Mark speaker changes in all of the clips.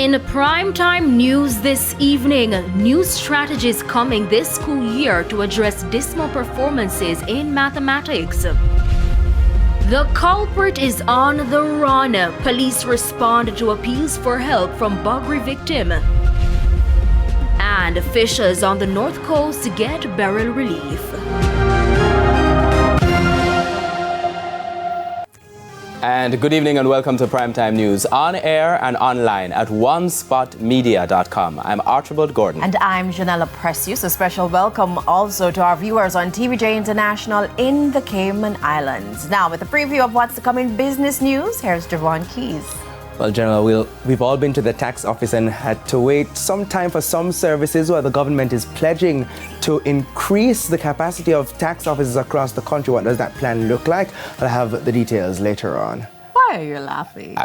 Speaker 1: In primetime news this evening, new strategies coming this school year to address dismal performances in mathematics. The culprit is on the run. Police respond to appeals for help from buggery victim. And fishers on the North Coast get barrel relief.
Speaker 2: And good evening and welcome to Primetime News, on air and online at onespotmedia.com. I'm Archibald Gordon.
Speaker 3: And I'm Janella Precious. A special welcome also to our viewers on TVJ International in the Cayman Islands. Now, with a preview of what's to come in business news, here's Javon Keys.
Speaker 4: Well, General, we've all been to the tax office and had to wait some time for some services where the government is pledging to increase the capacity of tax offices across the country. What does that plan look like? I'll have the details later on.
Speaker 3: Why are you laughing?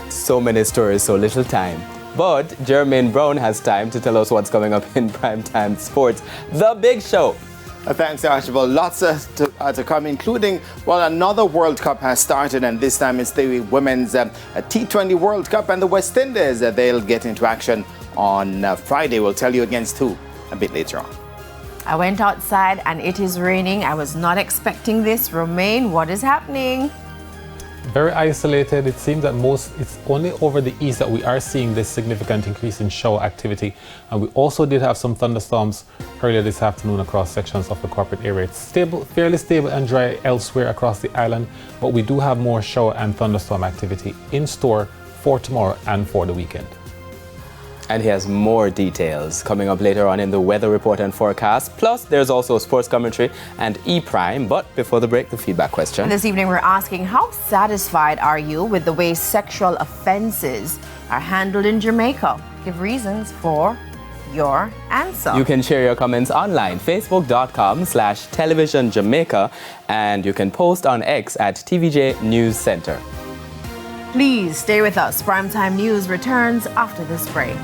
Speaker 2: So many stories, so little time. But Jermaine Brown has time to tell us what's coming up in Primetime Sports, the big show.
Speaker 5: Thanks, Archibald. Lots to come, including, another World Cup has started, and this time it's the Women's T20 World Cup, and the West Indies, they'll get into action on Friday. We'll tell you against who a bit later on.
Speaker 3: I went outside and it is raining. I was not expecting this. Romain, what is happening?
Speaker 6: Very isolated. It seems that it's only over the east that we are seeing this significant increase in shower activity. And we also did have some thunderstorms earlier this afternoon across sections of the corporate area. It's stable, fairly stable and dry elsewhere across the island, but we do have more shower and thunderstorm activity in store for tomorrow and for the weekend.
Speaker 2: And he has more details coming up later on in the weather report and forecast. Plus, there's also sports commentary and E-Prime. But before the break, the feedback question.
Speaker 3: This evening, we're asking, how satisfied are you with the way sexual offenses are handled in Jamaica? Give reasons for your answer.
Speaker 2: You can share your comments online, facebook.com/televisionjamaica, and you can post on X at TVJ News Center.
Speaker 3: Please stay with us. Primetime News returns after this break.